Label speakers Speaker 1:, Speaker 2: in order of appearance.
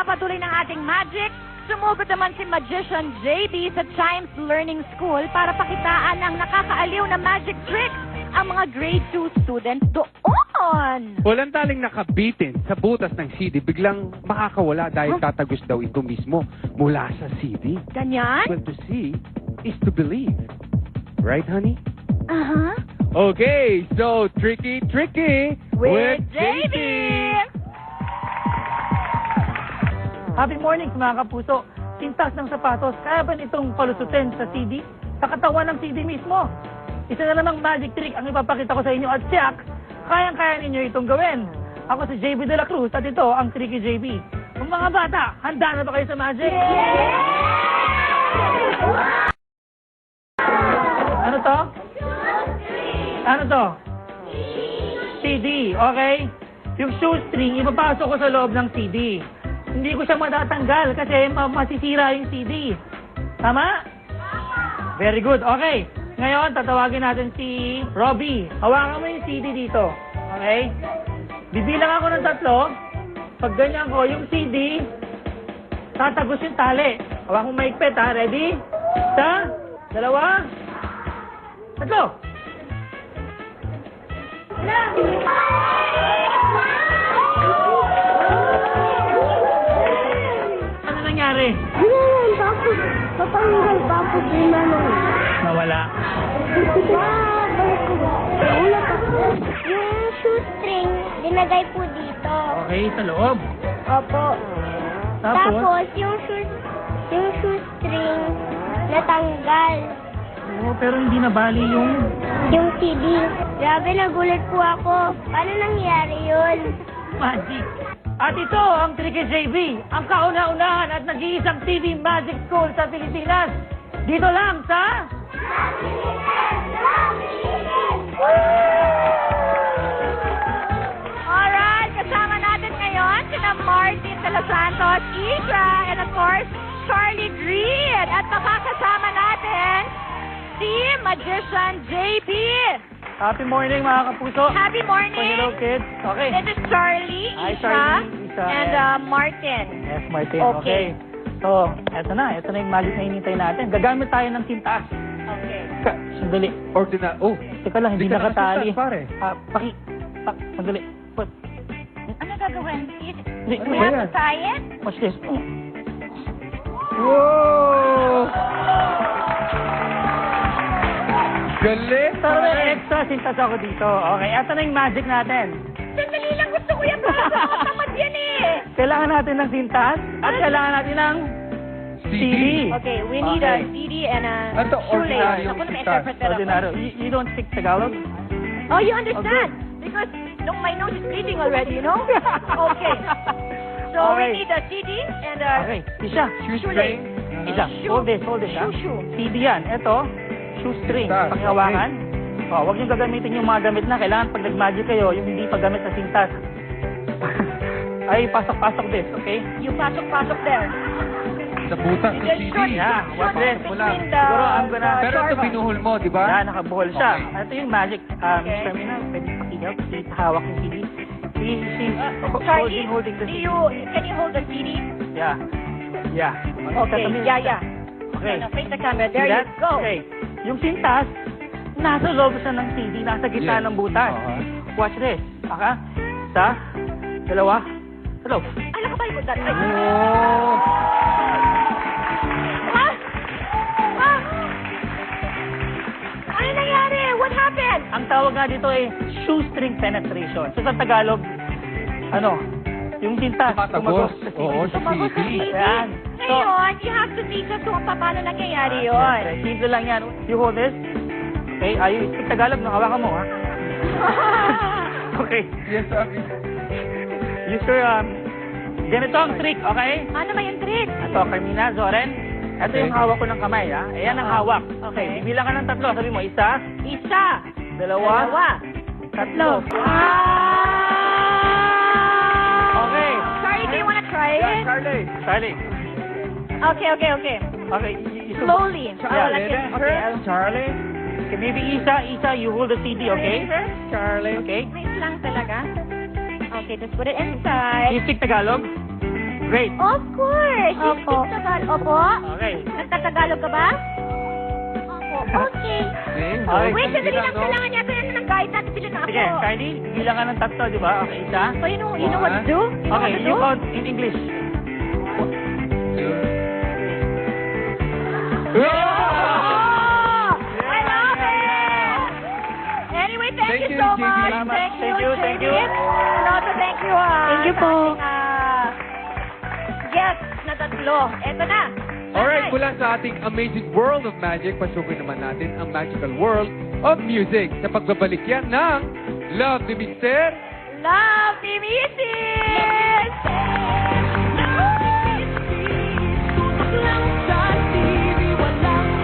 Speaker 1: magpapatuloy ng ating magic, sumugod naman si Magician JB sa Chimes Learning School para pakitaan ang nakakaaliw na magic tricks ang mga grade 2 students doon.
Speaker 2: Walang taling nakabitin sa butas ng CD, biglang makakawala dahil tatagos daw ito mismo mula sa CD.
Speaker 1: Ganyan?
Speaker 2: Well, to see is to believe. Right, honey?
Speaker 1: Aha.
Speaker 2: Okay, so Tricky
Speaker 1: With JB!
Speaker 3: Happy morning mga kapuso. Sintas ng sapatos, kaya ba itong palusutin sa CD? Sa katawan ng CD mismo. Isa na namang magic trick ang ipapakita ko sa inyo at siyak, kayang-kaya ninyo itong gawin. Ako si JB de la Cruz at ito ang Tricky JB. Kung mga bata, handa na ba kayo sa magic? Ano to? Ano to? CD, okay? Yung shoestring, ipapasok ko sa loob ng CD. Hindi ko siya matatanggal kasi masisira yung CD. Tama? Very good. Okay. Ngayon, tatawagin natin si Robbie. Hawakan mo yung CD dito. Okay? Bibilang ako ng 3. Pag ganyan ko, yung CD, tatagos yung tali. Hawakan mo maigpit, ha? Ready? 1, 2, 3. Ano nangyari?
Speaker 4: Yun, tapos patanggal, tapos yun na lang.
Speaker 3: Nawala.
Speaker 4: Ulat ako. Yung shoestring, dinagay po dito.
Speaker 3: Okay, sa loob.
Speaker 4: Opo.
Speaker 3: Tapos?
Speaker 4: yung shoestring, natanggal.
Speaker 3: Oo, pero hindi nabali yung...
Speaker 4: Yung CD. Grabe, nagulat po ako. Paano nangyari yun?
Speaker 3: magic. At ito ang Tricky JB, ang kauna-unahan at nag-iisang TV Magic School sa Pilipinas. Dito lang sa...
Speaker 1: Alright, kasama natin ngayon sina Martin de los Santos, Isha, and of course, Charlie Green. At makakasama natin si Magician JB.
Speaker 3: Happy morning mga kapuso.
Speaker 1: Happy morning.
Speaker 3: Hello kids. Okay.
Speaker 1: This is Charlie,
Speaker 3: Hi,
Speaker 1: Isha,
Speaker 3: Charlie, Isha,
Speaker 1: and Martin.
Speaker 3: Yes, Martin.
Speaker 1: Okay.
Speaker 3: So, eto na yung magic na hinintay natin. Gagamit tayo ng sintas.
Speaker 1: Okay.
Speaker 3: Sandali.
Speaker 2: Oh,
Speaker 3: Teka lang, hindi
Speaker 2: Hindi ka
Speaker 3: nakatali.
Speaker 2: nakasintas, pare.
Speaker 3: Sandali.
Speaker 1: Ano gagawin?
Speaker 3: Hindi,
Speaker 1: We have to tie it?
Speaker 3: Watch this.
Speaker 2: Whoa! Galit!
Speaker 3: Pero may extra sintas ako dito. Okay, eto na yung magic natin.
Speaker 1: Sandali lang, gusto ko yan para sa tamad yan eh.
Speaker 3: Kailangan natin ng sintas at kailangan natin ng CD.
Speaker 1: Okay, we need a CD and a
Speaker 2: Ano to?
Speaker 1: shoelace.
Speaker 2: Ordinaryong
Speaker 1: Ako na
Speaker 2: sintas.
Speaker 1: interpret that
Speaker 3: Ordinary. You don't speak Tagalog?
Speaker 1: Oh, you understand? Because my nose is bleeding already, you know? Okay. So
Speaker 3: Okay.
Speaker 1: we need a CD and a
Speaker 3: Okay, Isha.
Speaker 1: shoelace.
Speaker 3: Isha, hold this. Ha?
Speaker 1: Shoe.
Speaker 3: CD yan. Ito, shoestring.
Speaker 2: Sintas,
Speaker 3: Pakihawakan. Oh, huwag niyong gagamitin yung mga gamit na. Kailangan pag nag-magic kayo, yung hindi pa gamit na sintas. Ay, pasok-pasok this, okay?
Speaker 1: You pasok there.
Speaker 2: Sa butas ng
Speaker 1: Just
Speaker 2: CD.
Speaker 1: shoot,
Speaker 3: Yeah,
Speaker 1: shoot
Speaker 3: what's this?
Speaker 1: between the...
Speaker 3: Siguro, I'm gonna-
Speaker 2: Pero ito binuhol mo, di ba?
Speaker 3: Yan, nakabuhol siya.
Speaker 2: Okay.
Speaker 3: Ito yung magic.
Speaker 1: Okay.
Speaker 3: Mr. Mina, pwede pakihawak. Please, hawak yung CD. She's
Speaker 1: Charlie,
Speaker 3: holding the
Speaker 1: can
Speaker 3: CD.
Speaker 1: you hold the CD?
Speaker 3: Yeah. Yeah.
Speaker 1: Okay, yeah.
Speaker 3: Okay.
Speaker 1: No, face the camera. There
Speaker 3: See
Speaker 1: you
Speaker 3: that?
Speaker 1: go.
Speaker 3: Okay. Yung sintas, nasa loob siya ng CD, nasa gitna
Speaker 2: Yes.
Speaker 3: ng butas.
Speaker 2: Okay.
Speaker 3: Watch this. Okay? Isa, dalawa, tatlo.
Speaker 1: Ay, nakabay mo that. Ay.
Speaker 2: Oh!
Speaker 1: Ah! Ah! Ano nangyari? What happened?
Speaker 3: Ang tawag nga dito ay shoestring penetration. So sa Tagalog, yung sintas,
Speaker 2: Tumatagos.
Speaker 3: sa CD.
Speaker 2: Oo, sa
Speaker 1: Tumagos sa
Speaker 2: CD.
Speaker 1: CD.
Speaker 3: Ayan.
Speaker 1: Ngayon, you have to teach us kung paano nangyayari yun.
Speaker 3: Okay, simple lang yan. You hold this. Okay, you speak Tagalog, hawakan mo, ha? Okay.
Speaker 2: Yes, sabi.
Speaker 3: Use your, ganito ang trick, okay?
Speaker 1: Ano ba yung trick?
Speaker 3: Ito, Carmina, Zoren. Ito
Speaker 2: Okay.
Speaker 3: yung hawak ko ng kamay, ha? Ayan ang hawak.
Speaker 1: Okay.
Speaker 3: Bibilang ka ng 3. Sabi mo, 1,
Speaker 1: Isa.
Speaker 3: 2,
Speaker 1: Dalawa.
Speaker 3: 3. Okay.
Speaker 1: Charlie, do you wanna try it?
Speaker 3: Charlie.
Speaker 1: Okay.
Speaker 3: Okay.
Speaker 1: Slowly.
Speaker 3: Yeah.
Speaker 1: Like it
Speaker 3: Okay.
Speaker 1: hurts.
Speaker 3: Charlie. Okay, maybe Isa, you hold the CD, okay?
Speaker 2: Charlie.
Speaker 3: Okay.
Speaker 1: Wait lang talaga. Okay, just put it inside.
Speaker 3: You speak Tagalog? Great.
Speaker 1: Of course. You
Speaker 4: Opo.
Speaker 1: speak Tagalog. Opo.
Speaker 3: Okay.
Speaker 1: Nagtatagalog ka ba?
Speaker 4: Opo. Okay.
Speaker 3: Okay.
Speaker 1: Wait, sandali lang.
Speaker 2: no?
Speaker 1: Kailangan niya ng guide natin. Sila na ako.
Speaker 3: Sige, Kylie, bilang ka ng tatlo, di ba? Okay, isa.
Speaker 1: So, you know what to do? You know
Speaker 3: Okay,
Speaker 1: what to
Speaker 3: you
Speaker 1: do?
Speaker 3: count in English.
Speaker 1: Oh! I love it! Anyway, thank
Speaker 2: Thank
Speaker 1: you
Speaker 2: you,
Speaker 1: so
Speaker 2: JD.
Speaker 1: much.
Speaker 3: Salamat.
Speaker 1: Thank
Speaker 3: Thank you, thank you.
Speaker 1: JD. And also, thank you,
Speaker 4: Thank you po.
Speaker 1: Yes, na tatlo. Eto na.
Speaker 2: Alright, mula sa ating amazing world of magic, pasukin naman natin ang magical world of music sa pagbabalik yan ng Love ni Mr.
Speaker 1: Love ni Mrs.